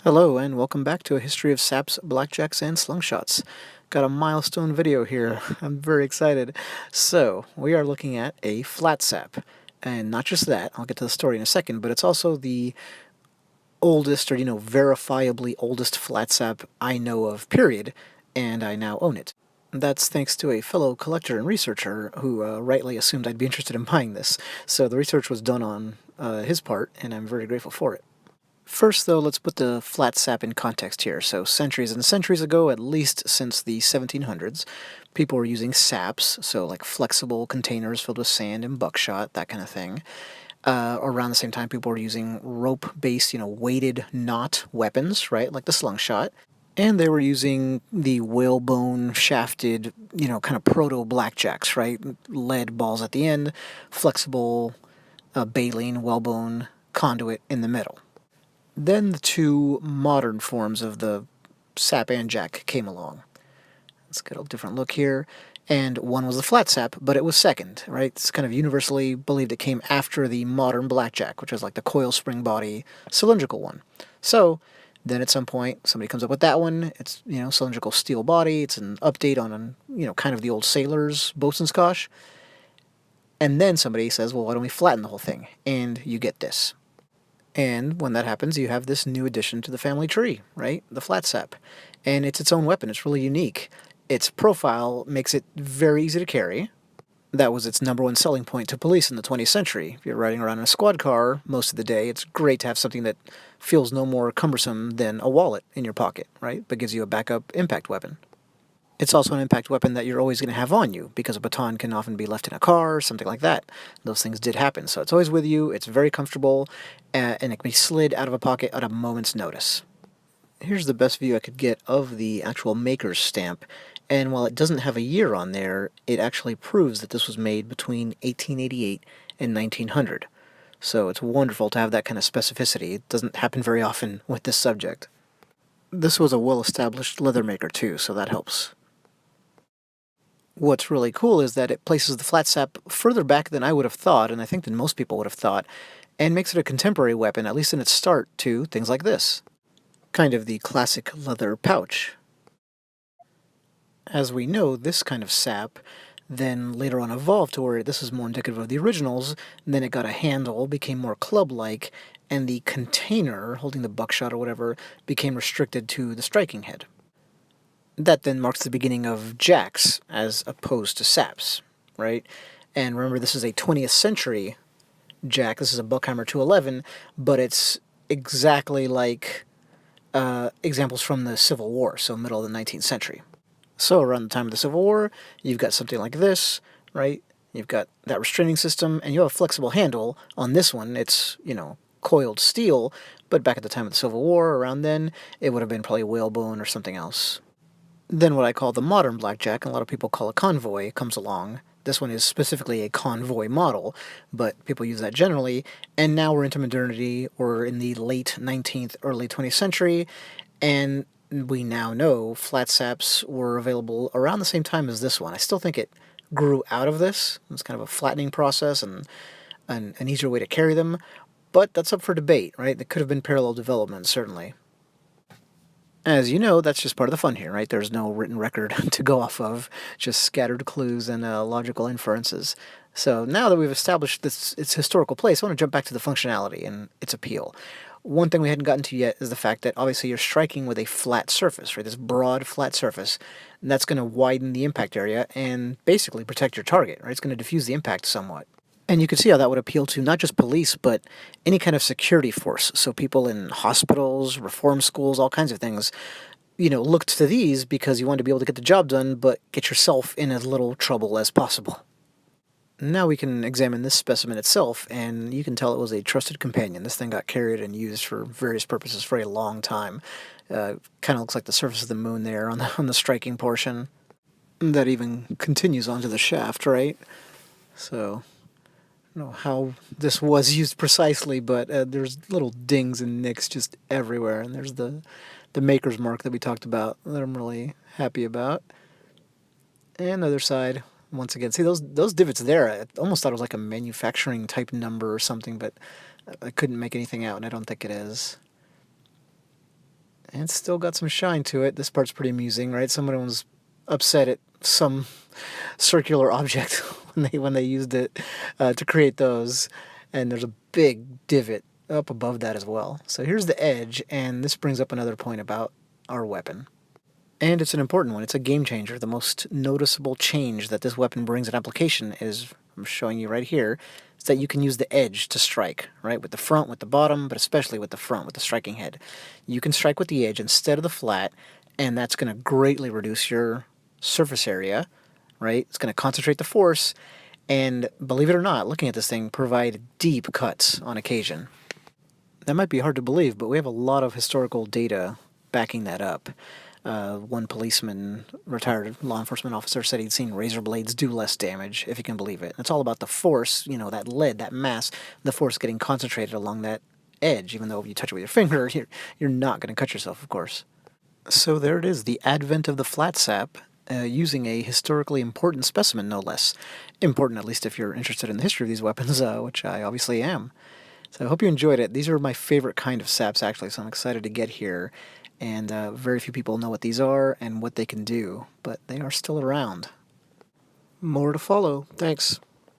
Hello and welcome back to a history of saps, blackjacks, and slungshots. Got a milestone video here. I'm very excited. So, we are looking at a flat sap. And not just that, I'll get to the story in a second, but it's also the oldest or, verifiably oldest flat sap I know of, period, and I now own it. That's thanks to a fellow collector and researcher who rightly assumed I'd be interested in buying this. So the research was done on his part, and I'm very grateful for it. First, though, let's put the flat sap in context here. So centuries and centuries ago, at least since the 1700s, people were using saps, so like flexible containers filled with sand and buckshot, that kind of thing. Around the same time, people were using rope-based, weighted knot weapons, right, like the slungshot. And they were using the whalebone shafted, kind of proto-blackjacks, right? Lead balls at the end, flexible baleen, whalebone conduit in the middle. Then the two modern forms of the sap and jack came along. Let's get a different look here. And one was the flat sap, but it was second, right? It's kind of universally believed it came after the modern blackjack, which is like the coil spring body cylindrical one. So then at some point, somebody comes up with that one. It's, cylindrical steel body. It's an update on, kind of the old sailor's boatswain's cosh. And then somebody says, well, why don't we flatten the whole thing? And you get this. And when that happens, you have this new addition to the family tree, right? The flat sap. And it's its own weapon. It's really unique. Its profile makes it very easy to carry. That was its number one selling point to police in the 20th century. If you're riding around in a squad car most of the day, it's great to have something that feels no more cumbersome than a wallet in your pocket, right? But gives you a backup impact weapon. It's also an impact weapon that you're always going to have on you, because a baton can often be left in a car or something like that. Those things did happen, so it's always with you, it's very comfortable, and it can be slid out of a pocket at a moment's notice. Here's the best view I could get of the actual maker's stamp, and while it doesn't have a year on there, it actually proves that this was made between 1888 and 1900. So it's wonderful to have that kind of specificity. It doesn't happen very often with this subject. This was a well-established leather maker too, so that helps. What's really cool is that it places the flat sap further back than I would have thought, and I think than most people would have thought, and makes it a contemporary weapon, at least in its start, to things like this. Kind of the classic leather pouch. As we know, this kind of sap then later on evolved to where this is more indicative of the originals, and then it got a handle, became more club-like, and the container, holding the buckshot or whatever, became restricted to the striking head. That then marks the beginning of jacks as opposed to saps, right? And remember, this is a 20th century jack. This is a Buckheimer 211, but it's exactly like examples from the Civil War, so middle of the 19th century. So around the time of the Civil War, you've got something like this, right? You've got that restraining system, and you have a flexible handle. On this one, it's, coiled steel, but back at the time of the Civil War, around then, it would have been probably whalebone or something else. Then what I call the modern blackjack, and a lot of people call a convoy, comes along. This one is specifically a convoy model, but people use that generally, and now we're into modernity. We're in the late 19th, early 20th century, and we now know flat saps were available around the same time as this one. I still think it grew out of this. It's kind of a flattening process and an easier way to carry them, but that's up for debate, right? There could have been parallel development, certainly. As you know, that's just part of the fun here, right? There's no written record to go off of, just scattered clues and logical inferences. So now that we've established its historical place, I want to jump back to the functionality and its appeal. One thing we hadn't gotten to yet is the fact that obviously you're striking with a flat surface, right? This broad, flat surface, and that's going to widen the impact area and basically protect your target, right? It's going to diffuse the impact somewhat. And you can see how that would appeal to not just police, but any kind of security force. So people in hospitals, reform schools, all kinds of things, looked to these because you wanted to be able to get the job done, but get yourself in as little trouble as possible. Now we can examine this specimen itself, and you can tell it was a trusted companion. This thing got carried and used for various purposes for a long time. Kind of looks like the surface of the moon there on the striking portion. That even continues onto the shaft, right? So I don't know how this was used precisely, but there's little dings and nicks just everywhere, and there's the maker's mark that we talked about that I'm really happy about. And the other side, once again, see those divots there, I almost thought it was like a manufacturing type number or something, but I couldn't make anything out, and I don't think it is. And it's still got some shine to it. This part's pretty amusing, right? Someone was upset at some circular object when they used it to create those, and there's a big divot up above that as well. So here's the edge, and this brings up another point about our weapon. And it's an important one. It's a game changer. The most noticeable change that this weapon brings in application is, I'm showing you right here, is that you can use the edge to strike, right? With the front, with the bottom, but especially with the front, with the striking head. You can strike with the edge instead of the flat, and that's going to greatly reduce your surface area, right? It's going to concentrate the force, and believe it or not, looking at this thing, provide deep cuts on occasion. That might be hard to believe, but we have a lot of historical data backing that up. One policeman, retired law enforcement officer, said he'd seen razor blades do less damage, if you can believe it. It's all about the force, that lead, that mass, the force getting concentrated along that edge. Even though if you touch it with your finger, you're not going to cut yourself, of course. So there it is, the advent of the Flat Sap, using a historically important specimen, no less. Important, at least if you're interested in the history of these weapons, which I obviously am. So I hope you enjoyed it. These are my favorite kind of saps, actually, so I'm excited to get here. And very few people know what these are and what they can do, but they are still around. More to follow. Thanks.